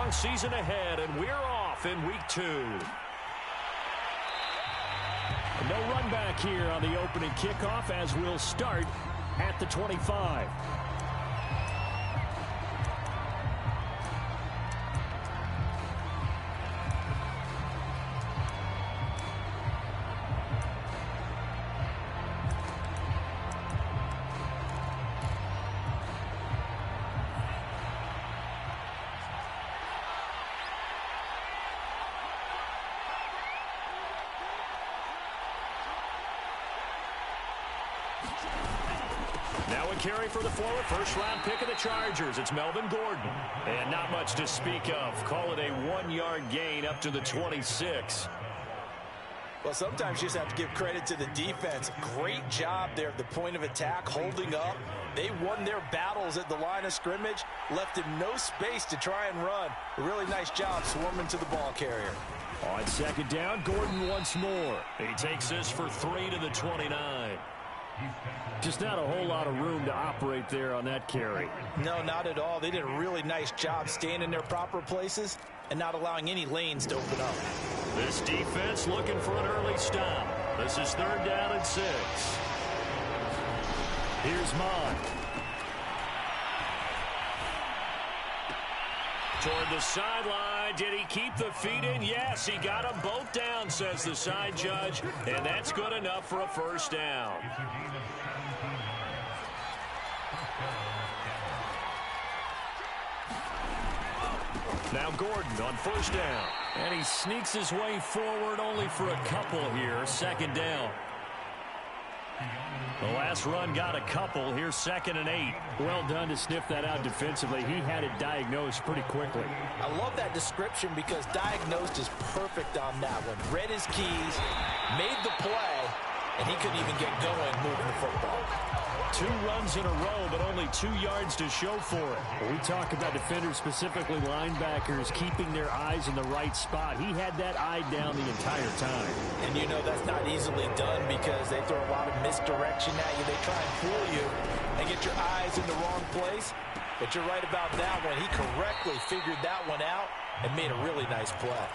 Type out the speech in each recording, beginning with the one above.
long season ahead, and we're off in week 2. No run back here on the opening kickoff as we'll start at the 25. Now a carry for the forward first-round pick of the Chargers. It's Melvin Gordon. And not much to speak of. Call it a 1-yard gain up to the 26. Well, sometimes you just have to give credit to the defense. Great job there at the point of attack, holding up. They won their battles at the line of scrimmage, left him no space to try and run. A really nice job swarming to the ball carrier. On second down, Gordon once more. He takes this for 3 to the 29. Just not a whole lot of room to operate there on that carry. No, not at all. They did a really nice job staying in their proper places and not allowing any lanes to open up. This defense looking for an early stop. This is 3rd down and 6. Here's Mond. Toward the sideline. Did he keep the feet in? Yes, he got them both down, says the side judge. And that's good enough for a first down. Now Gordon on first down. And he sneaks his way forward only for a couple here. 2nd down. The last run got a couple. Here's 2nd and 8. Well done to sniff that out defensively. He had it diagnosed pretty quickly. I love that description because diagnosed is perfect on that one. Read his keys, made the play, and he couldn't even get going moving the football. 2 runs in a row, but only 2 yards to show for it. When we talk about defenders, specifically linebackers, keeping their eyes in the right spot. He had that eye down the entire time. And you know that's not easily done because they throw a lot of misdirection at you. They try and fool you and get your eyes in the wrong place. But you're right about that one. He correctly figured that one out and made a really nice play.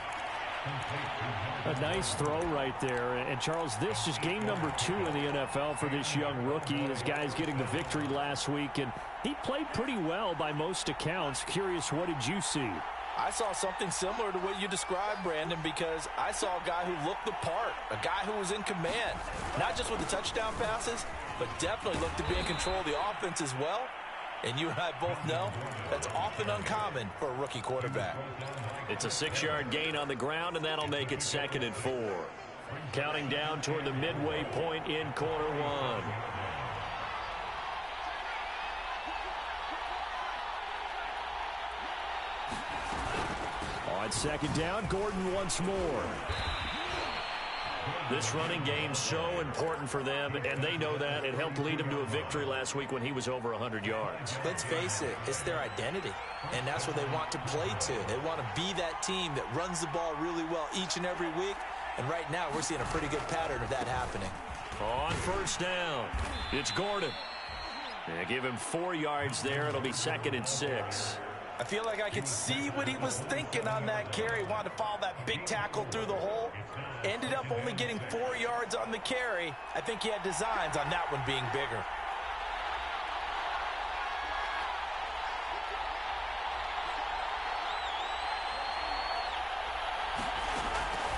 A nice throw right there. And Charles, this is game number 2 in the NFL for this young rookie. His guys getting the victory last week, and he played pretty well by most accounts. Curious, what did you see? I saw something similar to what you described, Brandon, because I saw a guy who looked the part, a guy who was in command, not just with the touchdown passes, but definitely looked to be in control of the offense as well. And you and I both know that's often uncommon for a rookie quarterback. It's a 6-yard gain on the ground, and that'll make it 2nd and 4. Counting down toward the midway point in quarter 1. On 2nd down, Gordon once more. This running game's so important for them, and they know that. It helped lead them to a victory last week when he was over 100 yards. Let's face it, it's their identity, and that's what they want to play to. They want to be that team that runs the ball really well each and every week, and right now we're seeing a pretty good pattern of that happening. On first down, it's Gordon. They give him 4 yards there. It'll be 2nd and 6. I feel like I could see what he was thinking on that carry. Wanted to follow that big tackle through the hole. Ended up only getting 4 yards on the carry. I think he had designs on that one being bigger.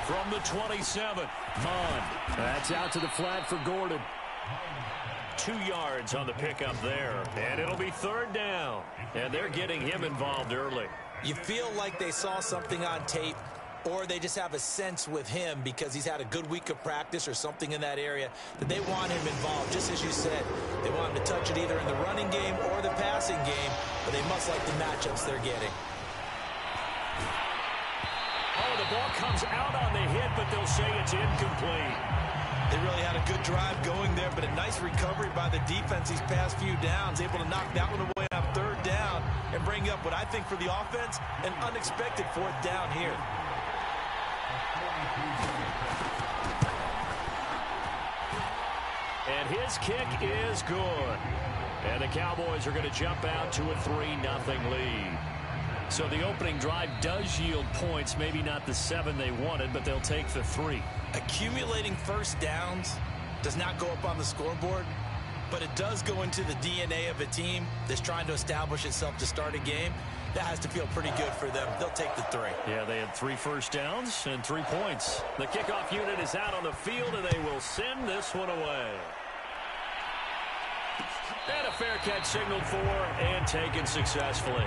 From the 27, Mond. That's out to the flat for Gordon. 2 yards on the pickup there. And it'll be 3rd down. And they're getting him involved early. You feel like they saw something on tape, or they just have a sense with him because he's had a good week of practice or something in that area that they want him involved. Just as you said, they want him to touch it either in the running game or the passing game, but they must like the matchups they're getting. Oh, the ball comes out on the hit, but they'll say it's incomplete. They really had a good drive going there, but a nice recovery by the defense these past few downs, able to knock that one away on 3rd down and bring up what I think for the offense, an unexpected 4th down here. And his kick is good. And the Cowboys are going to jump out to a 3-0 lead. So the opening drive does yield points, maybe not the 7 they wanted, but they'll take the 3. Accumulating first downs does not go up on the scoreboard, but it does go into the DNA of a team that's trying to establish itself to start a game. That has to feel pretty good for them. They'll take the 3. Yeah, they had 3 first downs and 3 points. The kickoff unit is out on the field, and they will send this one away. And a fair catch signaled for and taken successfully.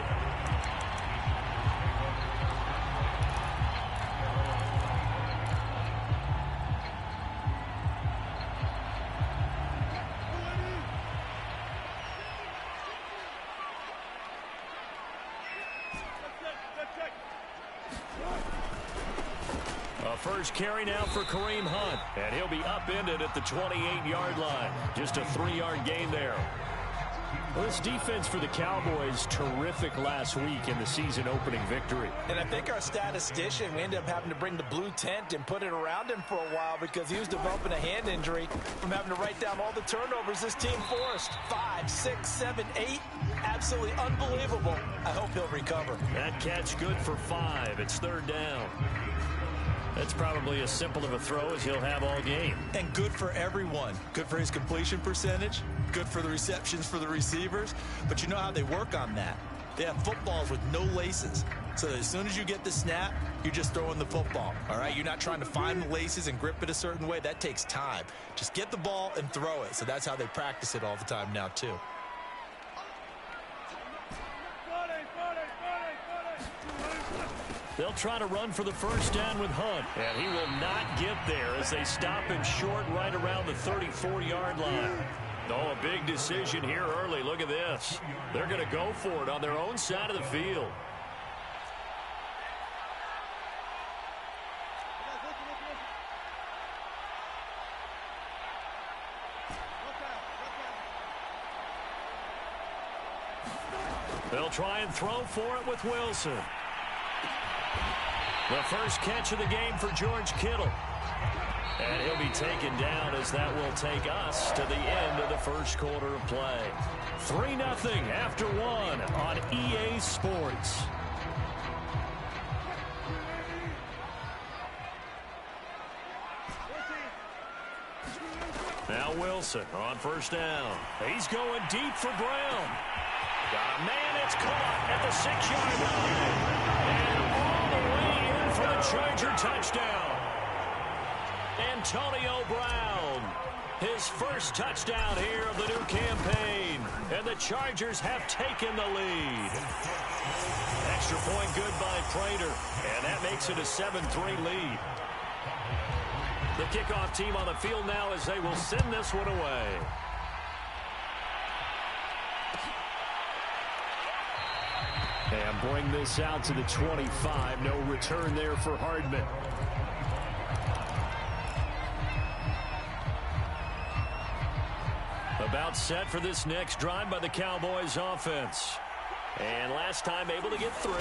First carry now for Kareem Hunt, and he'll be upended at the 28-yard line. Just a 3-yard gain there. Well, this defense for the Cowboys, terrific last week in the season-opening victory. And I think our statistician, we ended up having to bring the blue tent and put it around him for a while because he was developing a hand injury from having to write down all the turnovers this team forced. 5, 6, 7, 8. Absolutely unbelievable. I hope he'll recover. That catch good for 5. It's 3rd down. That's probably as simple of a throw as he'll have all game. And good for everyone. Good for his completion percentage. Good for the receptions for the receivers. But you know how they work on that. They have footballs with no laces. So as soon as you get the snap, you're just throwing the football. All right? You're not trying to find the laces and grip it a certain way. That takes time. Just get the ball and throw it. So that's how they practice it all the time now, too. They'll try to run for the first down with Hunt, and he will not get there as they stop him short right around the 34-yard line. Oh, a big decision here early. Look at this. They're going to go for it on their own side of the field. They'll try and throw for it with Wilson. The first catch of the game for George Kittle. And he'll be taken down as that will take us to the end of the first quarter of play. 3-0 after 1 on EA Sports. Now Wilson on first down. He's going deep for Brown. Got a man, it's caught at the 6-yard line. And all the way in for the Charger touchdown. Antonio Brown, his first touchdown here of the new campaign. And the Chargers have taken the lead. Extra point good by Prater. And that makes it a 7-3 lead. The kickoff team on the field now as they will send this one away. And bring this out to the 25. No return there for Hardman. About set for this next drive by the Cowboys offense. And last time able to get 3.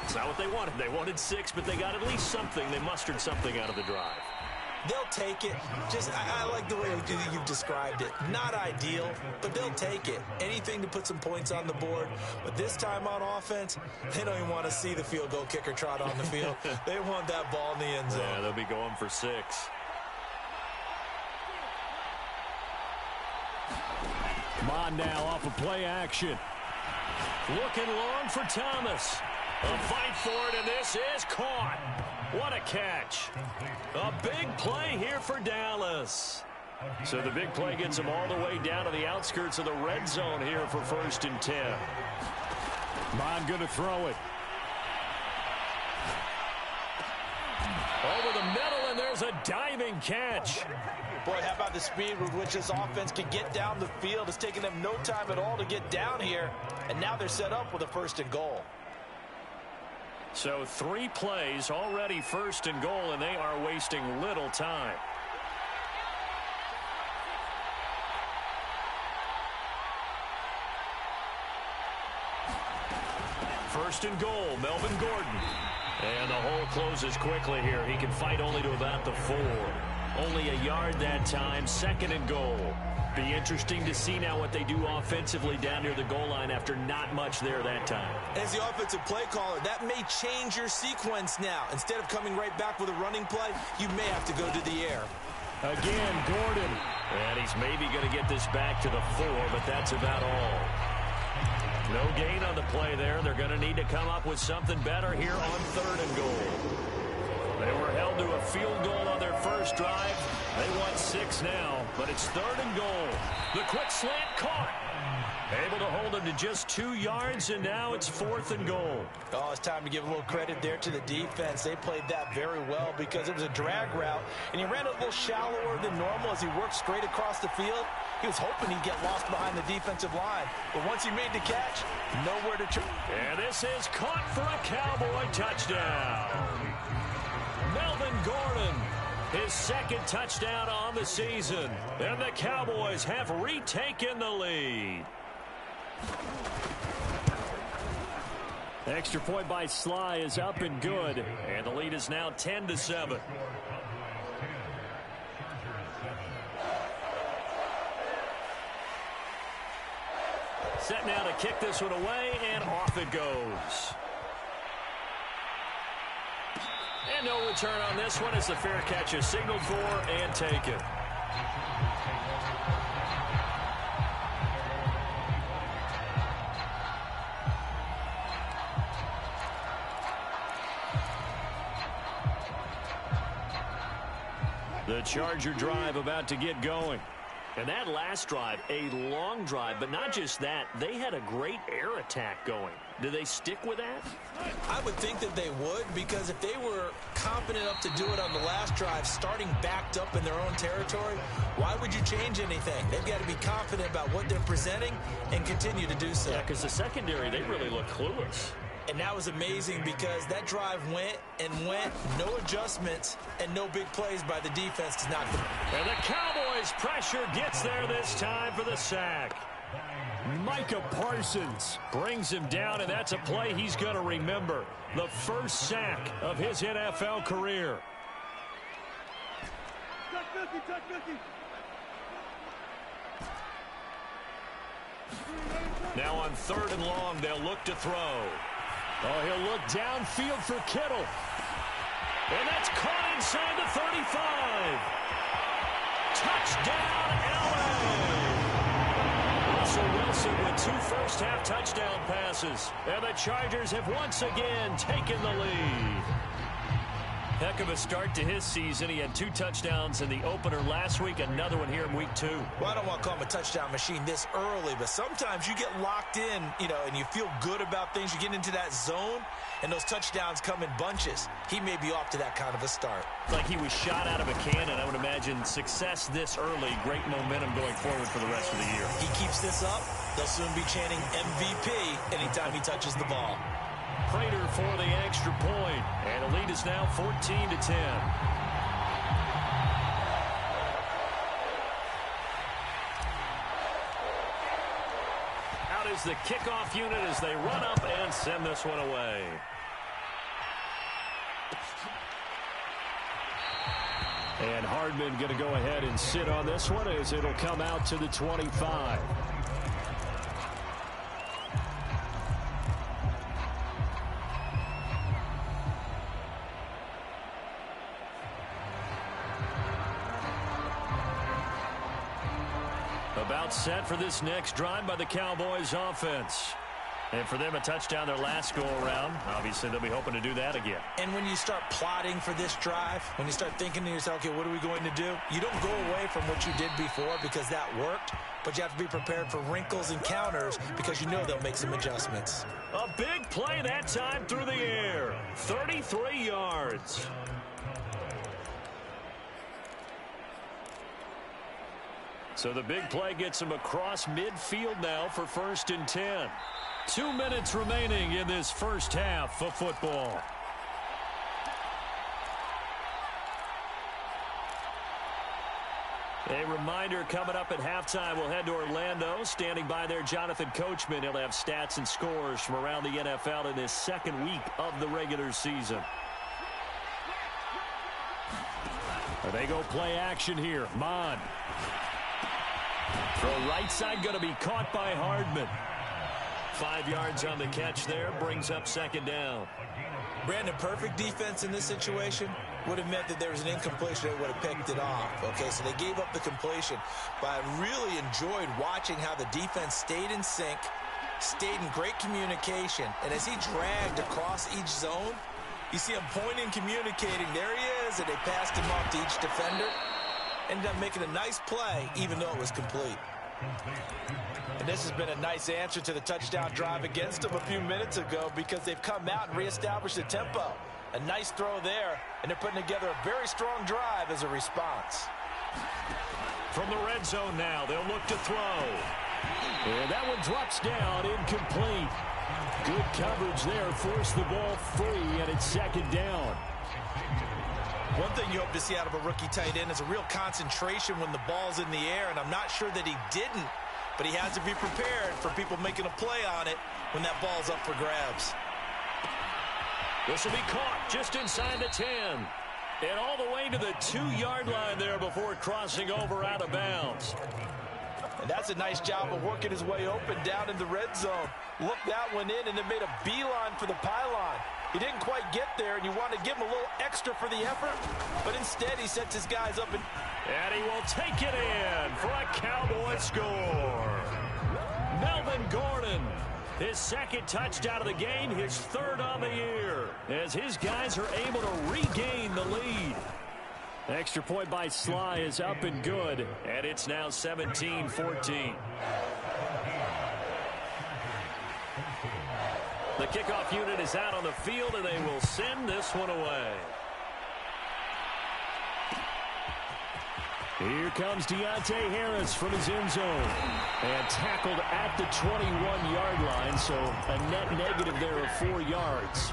It's not what they wanted. They wanted 6, but they got at least something. They mustered something out of the drive. They'll take it. I like the way you've described it. Not ideal, but they'll take it. Anything to put some points on the board. But this time on offense, they don't even want to see the field goal kicker trot on the field. They want that ball in the end zone. Yeah, they'll be going for 6. Mond now off of play action. Looking long for Thomas. A fight for it, and this is caught. What a catch. A big play here for Dallas. So the big play gets them all the way down to the outskirts of the red zone here for 1st and 10. Mond going to throw it. Over the middle, and there's a diving catch. Boy, how about the speed with which this offense can get down the field? It's taking them no time at all to get down here. And now they're set up with a 1st and goal. So 3 plays already 1st and goal, and they are wasting little time. First and goal, Melvin Gordon. And the hole closes quickly here. He can fight only to about the 4. Only a yard that time, 2nd and goal. Be interesting to see now what they do offensively down near the goal line after not much there that time. As the offensive play caller, that may change your sequence now. Instead of coming right back with a running play, you may have to go to the air. Again, Gordon. And he's maybe going to get this back to the 4, but that's about all. No gain on the play there. They're going to need to come up with something better here on 3rd and goal. They were held to a field goal on their first drive. They want 6 now, but it's 3rd and goal. The quick slant caught. Able to hold him to just 2 yards, and now it's 4th and goal. Oh, it's time to give a little credit there to the defense. They played that very well because it was a drag route, and he ran a little shallower than normal as he worked straight across the field. He was hoping he'd get lost behind the defensive line, but once he made the catch, nowhere to turn. And this is caught for a Cowboy touchdown. Melvin Gordon, his 2nd touchdown on the season, and the Cowboys have retaken the lead. Extra point by Sly is up and good, and the lead is now 10-7. Set now to kick this one away, and off it goes. And no return on this one as the fair catch is signaled for and taken. The Charger drive about to get going. And that last drive, a long drive, but not just that, they had a great air attack going. Do they stick with that? I would think that they would, because if they were confident enough to do it on the last drive, starting backed up in their own territory, why would you change anything? They've got to be confident about what they're presenting and continue to do so. Yeah, because the secondary, they really look clueless. And that was amazing because that drive went and went, no adjustments, and no big plays by the defense to knock them. And the Cowboys' pressure gets there this time for the sack. Micah Parsons brings him down, and that's a play he's going to remember. The first sack of his NFL career. Now on 3rd and long, they'll look to throw. Oh, he'll look downfield for Kittle. And that's caught inside the 35. Touchdown, L.A. Russell Wilson with 2 first-half touchdown passes. And the Chargers have once again taken the lead. Heck of a start to his season. He had 2 touchdowns in the opener last week, another one here in week 2. Well, I don't want to call him a touchdown machine this early, but sometimes you get locked in, and you feel good about things. You get into that zone, and those touchdowns come in bunches. He may be off to that kind of a start. Like he was shot out of a cannon. I would imagine success this early, great momentum going forward for the rest of the year. He keeps this up, they'll soon be chanting MVP anytime he touches the ball. Prater for the extra point, and the lead is now 14-10. Out is the kickoff unit as they run up and send this one away. And Hardman going to go ahead and sit on this one as it'll come out to the 25. About set for this next drive by the Cowboys offense. And for them, a touchdown their last go-around. Obviously, they'll be hoping to do that again. And when you start plotting for this drive, when you start thinking to yourself, okay, what are we going to do? You don't go away from what you did before because that worked, but you have to be prepared for wrinkles and counters because you know they'll make some adjustments. A big play that time through the air. 33 yards. So the big play gets him across midfield now for 1st and 10. 2 minutes remaining in this first half of football. A reminder coming up at halftime, we'll head to Orlando. Standing by there, Jonathan Coachman. He'll have stats and scores from around the NFL in this 2nd week of the regular season. They go play action here. Mon. Throw right side going to be caught by Hardman. 5 yards on the catch there. Brings up second down. Brandon, perfect defense in this situation would have meant that there was an incompletion that would have picked it off. Okay, so they gave up the completion. But I really enjoyed watching how the defense stayed in sync, stayed in great communication. And as he dragged across each zone, you see him pointing, communicating. There he is, and they passed him off to each defender. Ended up making a nice play, even though it was complete. And this has been a nice answer to the touchdown drive against them a few minutes ago because they've come out and reestablished the tempo. A nice throw there, and they're putting together a very strong drive as a response. From the red zone now, they'll look to throw. And that one drops down, incomplete. Good coverage there, forced the ball free, and it's second down. One thing you hope to see out of a rookie tight end is a real concentration when the ball's in the air, and I'm not sure that he didn't, but he has to be prepared for people making a play on it when that ball's up for grabs. This will be caught just inside the 10. And all the way to the 2-yard line there before crossing over out of bounds. And that's a nice job of working his way open down in the red zone. Looked that one in and then made a beeline for the pylon. He didn't quite get there, and you want to give him a little extra for the effort, but instead he sets his guys up. And he will take it in for a Cowboy score. Melvin Gordon, his second touchdown of the game, his third on the year, as his guys are able to regain the lead. Extra point by Sly is up and good, and it's now 17-14. The kickoff unit is out on the field, and they will send this one away. Here comes Deontay Harris from his end zone. And tackled at the 21-yard line, so a net negative there of 4 yards.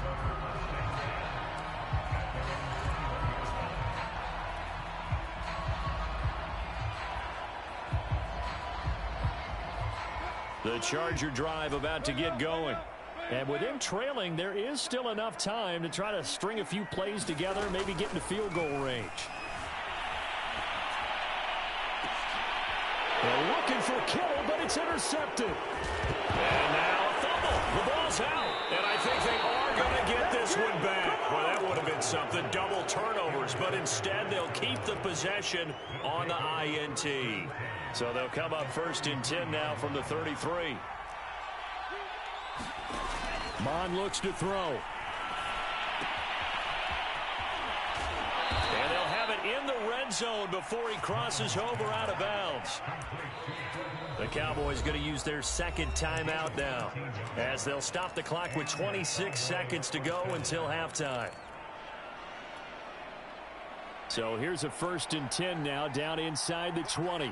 The Charger drive about to get going. And with them trailing, there is still enough time to try to string a few plays together, maybe get into field goal range. They're looking for Kittle, but it's intercepted. And now a fumble. The ball's out. And I think they are going to get this one back. Well, that would have been something. Double turnovers, but instead they'll keep the possession on the INT. So they'll come up first and 10 now from the 33. Mon looks to throw. And they'll have it in the red zone before he crosses over out of bounds. The Cowboys going to use their second timeout now, as they'll stop the clock with 26 seconds to go until halftime. So here's a first and 10 now, down inside the 20.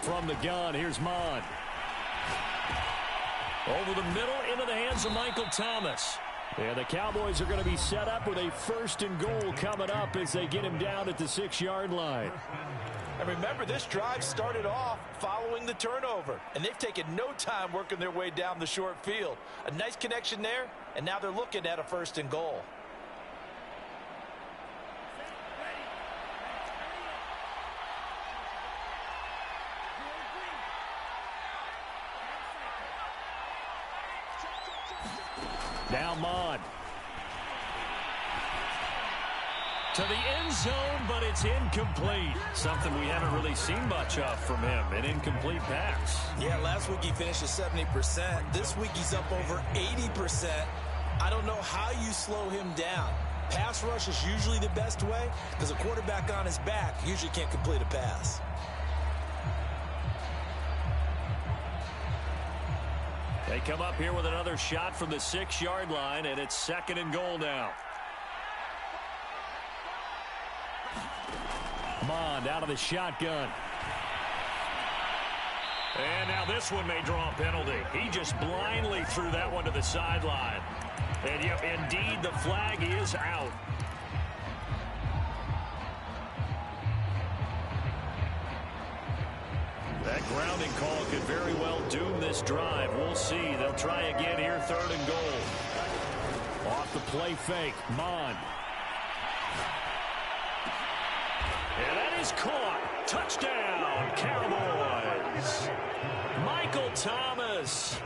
From the gun, here's Mon. Over the middle, into the hands of Michael Thomas. And the Cowboys are going to be set up with a first and goal coming up as they get him down at the 6-yard line. And remember, this drive started off following the turnover, and they've taken no time working their way down the short field. A nice connection there, and now they're looking at a first and goal. Now Mon. To the end zone, but it's incomplete. Something we haven't really seen much of from him, an incomplete pass. Yeah, last week he finished at 70%. This week he's up over 80%. I don't know how you slow him down. Pass rush is usually the best way because a quarterback on his back usually can't complete a pass. They come up here with another shot from the 6-yard line, and it's second and goal now. Mond out of the shotgun. And now this one may draw a penalty. He just blindly threw that one to the sideline. And yep, indeed, the flag is out. That grounding call could very well doom this drive. We'll see. They'll try again here, third and goal. Off the play fake, Mon. And that is caught. Touchdown, Cowboys. Michael Thomas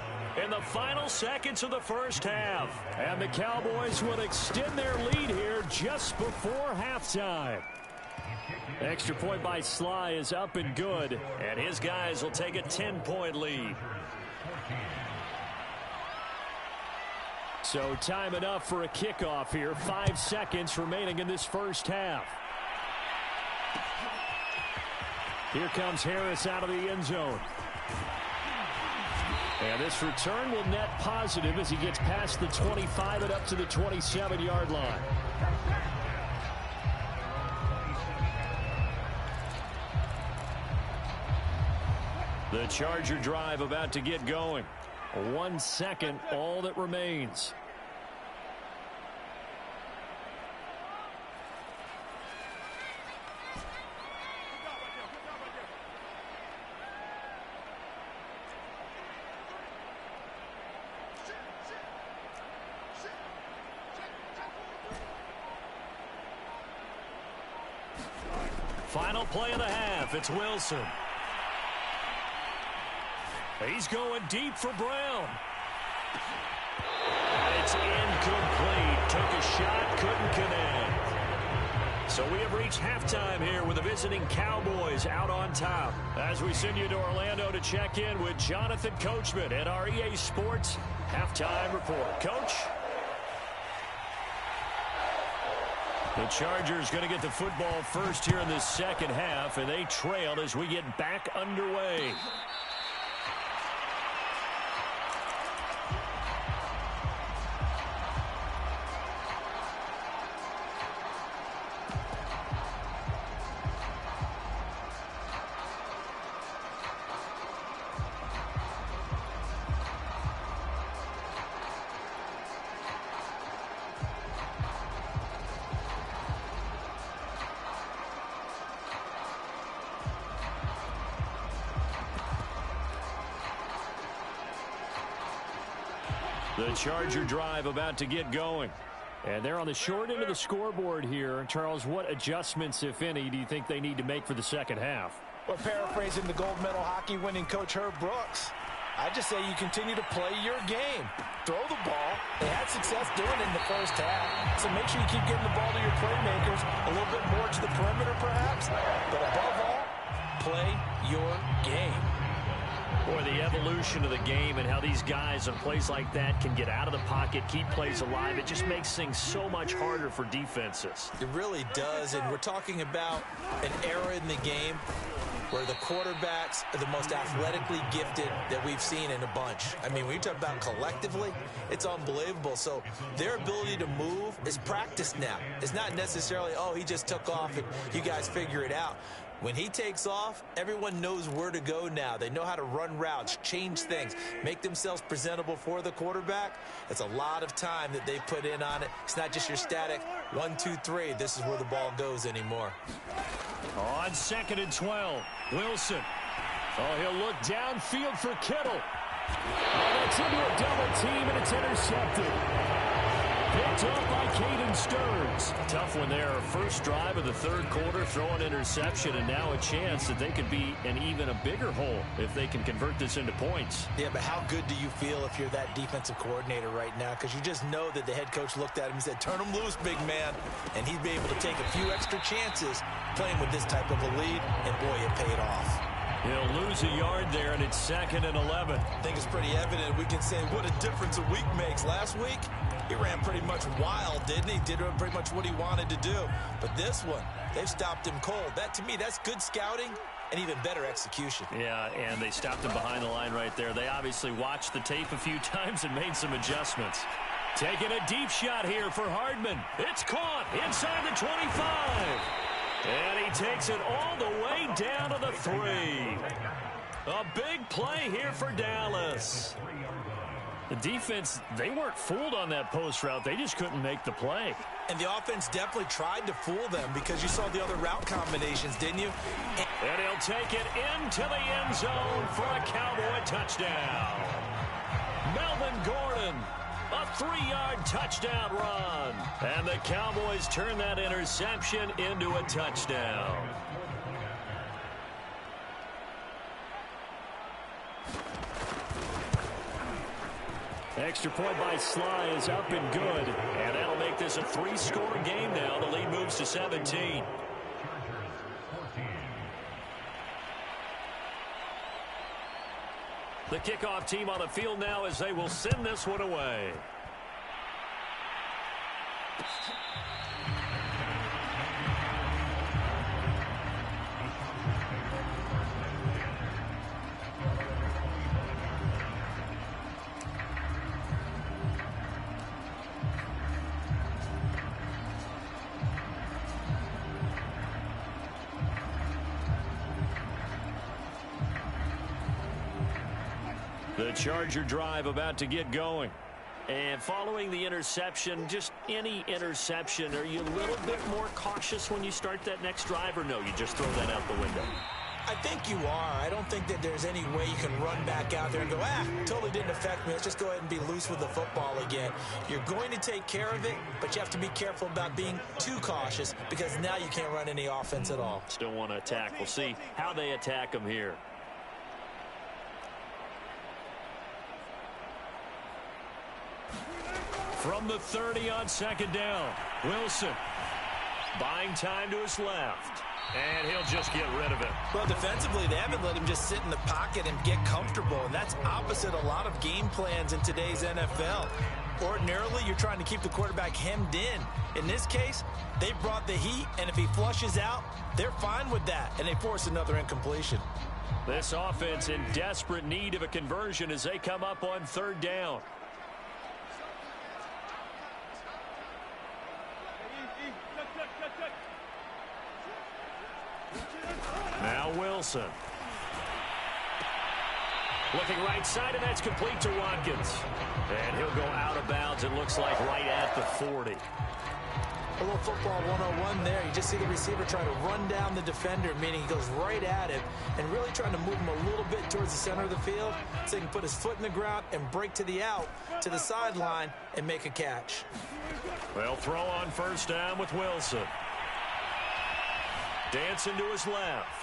in the final seconds of the first half. And the Cowboys will extend their lead here just before halftime. Extra point by Sly is up and good. And his guys will take a 10-point lead. So time enough for a kickoff here. 5 seconds remaining in this first half. Here comes Harris out of the end zone. And this return will net positive as he gets past the 25 and up to the 27-yard line. The Charger drive about to get going. 1 second, all that remains. Final play of the half. It's Wilson. He's going deep for Brown. It's incomplete. Took a shot, couldn't connect. So we have reached halftime here with the visiting Cowboys out on top. As we send you to Orlando to check in with Jonathan Coachman at our EA Sports Halftime Report. Coach? The Chargers going to get the football first here in this second half, and they trail as we get back underway. The Charger drive about to get going. And they're on the short end of the scoreboard here. Charles, what adjustments, if any, do you think they need to make for the second half? Well, paraphrasing the gold medal hockey winning coach Herb Brooks, I just say you continue to play your game. Throw the ball. They had success doing it in the first half. So make sure you keep getting the ball to your playmakers, a little bit more to the perimeter perhaps. But above all, play your game. Boy, the evolution of the game and how these guys on plays like that can get out of the pocket, keep plays alive, it just makes things so much harder for defenses. It really does, and we're talking about an era in the game where the quarterbacks are the most athletically gifted that we've seen in a bunch. I mean, when you talk about collectively, it's unbelievable. So their ability to move is practiced now. It's not necessarily, oh, he just took off and you guys figure it out. When he takes off, everyone knows where to go now. They know how to run routes, change things, make themselves presentable for the quarterback. It's a lot of time that they put in on it. It's not just your static 1, 2, 3. This is where the ball goes anymore. On 2nd and 12, Wilson. Oh, he'll look downfield for Kittle. Oh, that's into a double team, and it's intercepted. Picked up by Caden Stearns. Tough one there. First drive of the third quarter, throw an interception, and now a chance that they could be in even a bigger hole if they can convert this into points. Yeah, but how good do you feel if you're that defensive coordinator right now? Because you just know that the head coach looked at him and said, turn him loose, big man. And he'd be able to take a few extra chances playing with this type of a lead, and boy, it paid off. He'll lose a yard there, and it's 2nd and 11. I think it's pretty evident. We can say what a difference a week makes. Last week, he ran pretty much wild, didn't he? Did pretty much what he wanted to do. But this one, they've stopped him cold. That, to me, that's good scouting and even better execution. Yeah, and they stopped him behind the line right there. They obviously watched the tape a few times and made some adjustments. Taking a deep shot here for Hardman. It's caught inside the 25. And he takes it all the way down to the 3. A big play here for Dallas. The defense, they weren't fooled on that post route. They just couldn't make the play. And the offense definitely tried to fool them because you saw the other route combinations, didn't you? And he'll take it into the end zone for a Cowboy touchdown. Melvin Gordon A 3-yard touchdown run. And the Cowboys turn that interception into a touchdown. Extra point by Sly is up and good. And that'll make this a 3-score game now. The lead moves to 17. The kickoff team on the field now as they will send this one away. The Charger drive about to get going. And following the interception, just any interception, are you a little bit more cautious when you start that next drive, or no, you just throw that out the window? I think you are. I don't think that there's any way you can run back out there and go, totally didn't affect me. Let's just go ahead and be loose with the football again. You're going to take care of it, but you have to be careful about being too cautious because now you can't run any offense at all. Still want to attack. We'll see how they attack them here. From the 30 on second down, Wilson buying time to his left, and he'll just get rid of it. Well, defensively, they haven't let him just sit in the pocket and get comfortable, and that's opposite a lot of game plans in today's NFL. Ordinarily, you're trying to keep the quarterback hemmed in. In this case, they brought the heat, and if he flushes out, they're fine with that, and they force another incompletion. This offense in desperate need of a conversion as they come up on third down. Now Wilson. Looking right side, and that's complete to Watkins. And he'll go out of bounds, it looks like, right at the 40. A little football 101 there. You just see the receiver try to run down the defender, meaning he goes right at him and really trying to move him a little bit towards the center of the field so he can put his foot in the ground and break to the out, to the sideline, and make a catch. Well, throw on first down with Wilson. Dancing to his left.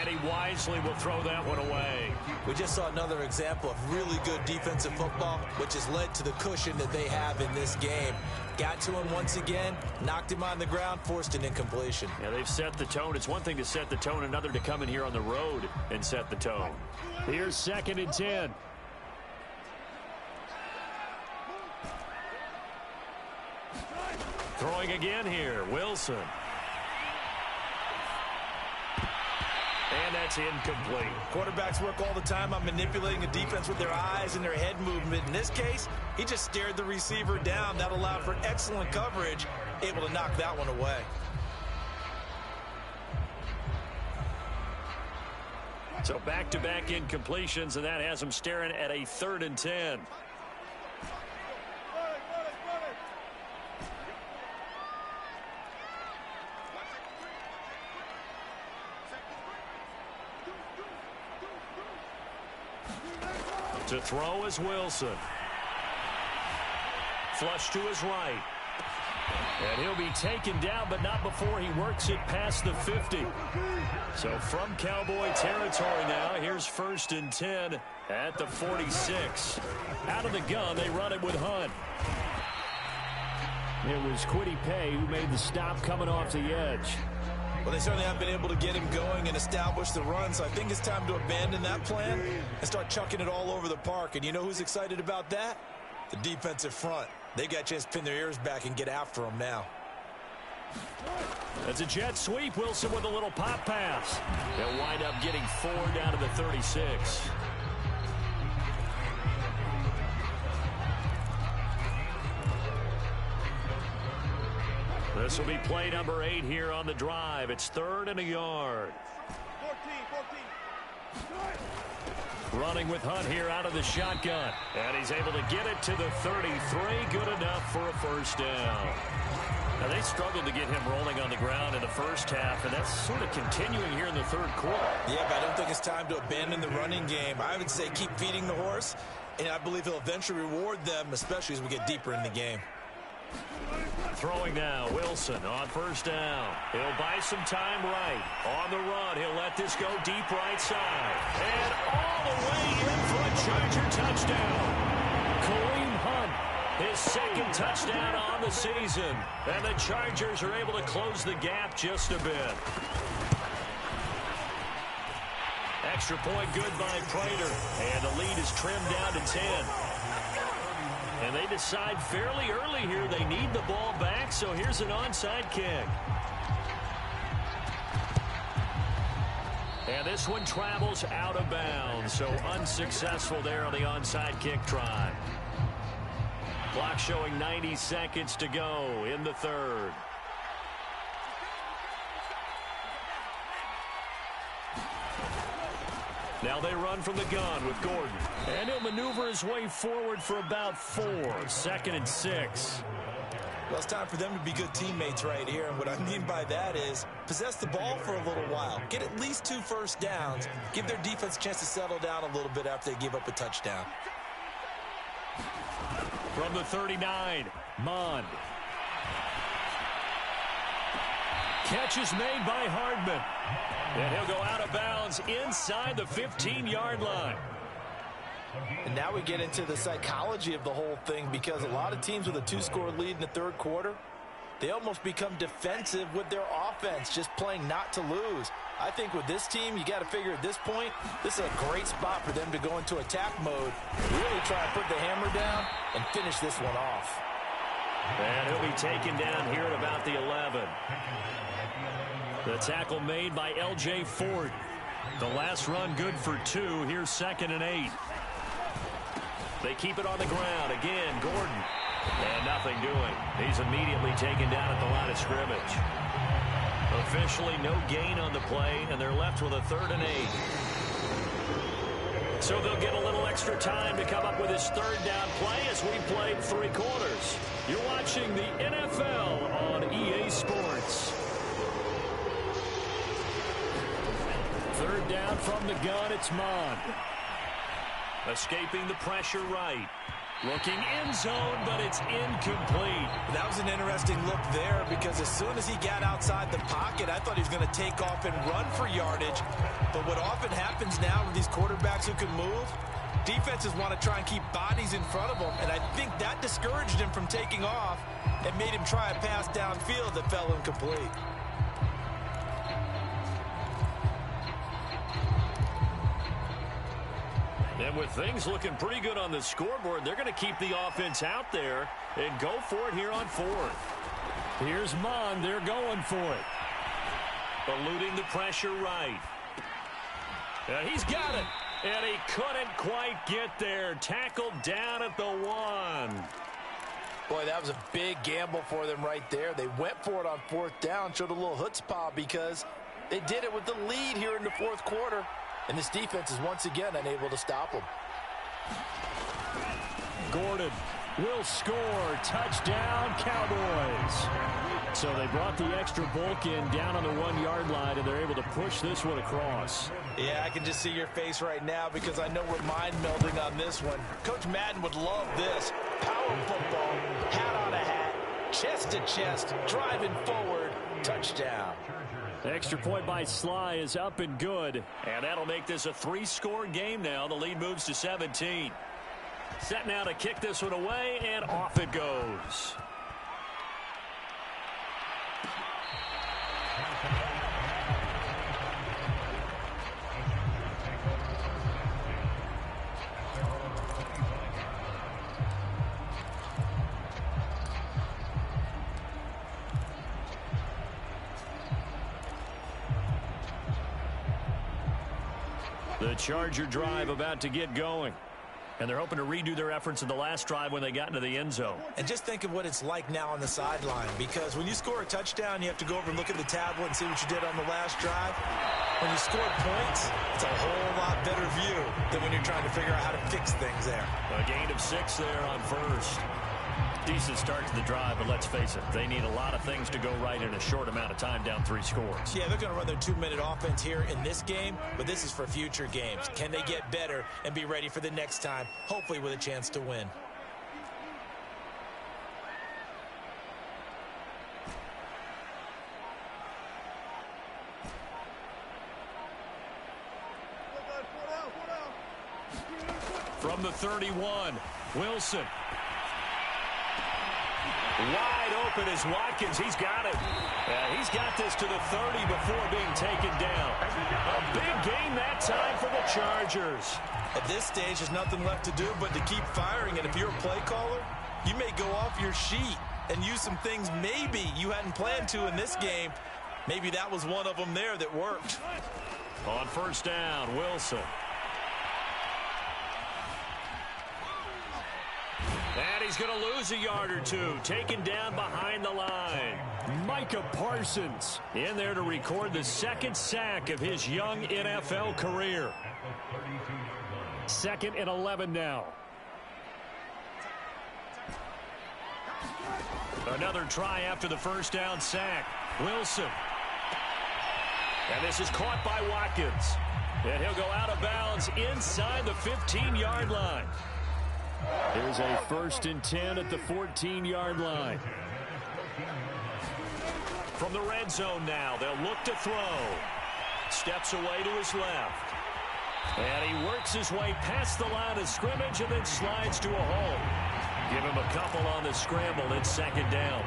And he wisely will throw that one away. We just saw another example of really good defensive football, which has led to the cushion that they have in this game. Got to him once again, knocked him on the ground, forced an incompletion. Yeah, they've set the tone. It's one thing to set the tone, another to come in here on the road and set the tone. Here's 2nd and 10. Throwing again here, Wilson. And that's incomplete. Quarterbacks work all the time on manipulating a defense with their eyes and their head movement. In this case, he just stared the receiver down. That allowed for excellent coverage, able to knock that one away. So back-to-back incompletions, and that has him staring at a 3rd and 10. To throw is Wilson. Flush to his right. And he'll be taken down, but not before he works it past the 50. So from Cowboy territory now, here's 1st and 10 at the 46. Out of the gun, they run it with Hunt. It was Kwity Paye who made the stop coming off the edge. Well, they certainly have been able to get him going and establish the run, so I think it's time to abandon that plan and start chucking it all over the park. And you know who's excited about that? The defensive front. They got a chance to pin their ears back and get after him now. That's a jet sweep. Wilson with a little pop pass. They'll wind up getting 4 down to the 36. This will be play number 8 here on the drive. It's 3rd and a yard. Running with Hunt here out of the shotgun. And he's able to get it to the 33. Good enough for a first down. Now, they struggled to get him rolling on the ground in the first half, and that's sort of continuing here in the third quarter. Yeah, but I don't think it's time to abandon the running game. I would say keep feeding the horse, and I believe he'll eventually reward them, especially as we get deeper in the game. Throwing now, Wilson on first down. He'll buy some time right. On the run, he'll let this go deep right side. And all the way in for a Charger touchdown. Kareem Hunt, his second touchdown on the season. And the Chargers are able to close the gap just a bit. Extra point good by Prater. And the lead is trimmed down to 10. And they decide fairly early here they need the ball back, so here's an onside kick. And this one travels out of bounds, so unsuccessful there on the onside kick try. Clock showing 90 seconds to go in the third. Now they run from the gun with Gordon. And he'll maneuver his way forward for about 4. 2nd and 6. Well, it's time for them to be good teammates right here. And what I mean by that is possess the ball for a little while. Get at least 2 first downs. Give their defense a chance to settle down a little bit after they give up a touchdown. From the 39, Mond. Catch is made by Hardman. And he'll go out of bounds inside the 15-yard line. And now we get into the psychology of the whole thing, because a lot of teams with a 2-score lead in the third quarter, they almost become defensive with their offense, just playing not to lose. I think with this team, you got to figure at this point, this is a great spot for them to go into attack mode, really try to put the hammer down and finish this one off. And he'll be taken down here at about the 11. The tackle made by L.J. Ford. The last run good for 2. Here's 2nd and 8. They keep it on the ground. Again, Gordon. And nothing doing. He's immediately taken down at the line of scrimmage. Officially no gain on the play, and they're left with a 3rd and 8. So they'll get a little extra time to come up with his 3rd down play as we played 3 quarters. You're watching the NFL on EA Sports. 3rd down from the gun, it's Mond. Escaping the pressure right. Looking end zone, but it's incomplete. That was an interesting look there, because as soon as he got outside the pocket, I thought he was going to take off and run for yardage. But what often happens now with these quarterbacks who can move, defenses want to try and keep bodies in front of them, and I think that discouraged him from taking off and made him try a pass downfield that fell incomplete. And with things looking pretty good on the scoreboard, they're going to keep the offense out there and go for it here on 4th. Here's Mond. They're going for it. Eluding the pressure right. And he's got it. And he couldn't quite get there. Tackled down at the 1. Boy, that was a big gamble for them right there. They went for it on 4th down, showed a little chutzpah because they did it with the lead here in the 4th quarter. And this defense is once again unable to stop them. Gordon will score. Touchdown, Cowboys. So they brought the extra bulk in down on the 1-yard line, and they're able to push this one across. Yeah, I can just see your face right now, because I know we're mind melding on this one. Coach Madden would love this. Power football, hat on a hat, chest to chest, driving forward, touchdown. Extra point by Sly is up and good. And that'll make this a 3-score game now. The lead moves to 17. Set now to kick this one away, and off it goes. The Charger drive about to get going. And they're hoping to redo their efforts in the last drive when they got into the end zone. And just think of what it's like now on the sideline, because when you score a touchdown, you have to go over and look at the tablet and see what you did on the last drive. When you score points, it's a whole lot better view than when you're trying to figure out how to fix things there. A gain of 6 there on first. Decent start to the drive, but let's face it, they need a lot of things to go right in a short amount of time, down 3 scores. Yeah, they're going to run their 2-minute offense here in this game, but this is for future games. Can they get better and be ready for the next time, hopefully with a chance to win? From the 31, Wilson. Wide open is Watkins. He's got it. He's got this to the 30 before being taken down. A big game that time for the Chargers. At this stage, there's nothing left to do but to keep firing. And if you're a play caller, you may go off your sheet and use some things maybe you hadn't planned to in this game. Maybe that was one of them there that worked. On first down, Wilson. And he's going to lose a yard or two, taken down behind the line. Micah Parsons in there to record the 2nd sack of his young NFL career. 2nd and 11 now. Another try after the first down sack. Wilson. And this is caught by Watkins. And he'll go out of bounds inside the 15-yard line. Here's a 1st and 10 at the 14-yard line. From the red zone now, they'll look to throw. Steps away to his left. And he works his way past the line of scrimmage and then slides to a hole. Give him a couple on the scramble. It's 2nd down.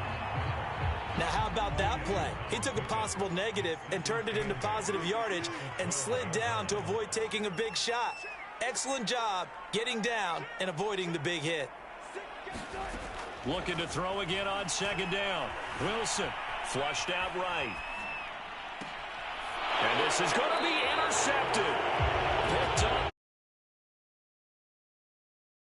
Now, how about that play? He took a possible negative and turned it into positive yardage and slid down to avoid taking a big shot. Excellent job getting down and avoiding the big hit. Looking to throw again on 2nd down. Wilson flushed out right. And this is going to be intercepted. Picked up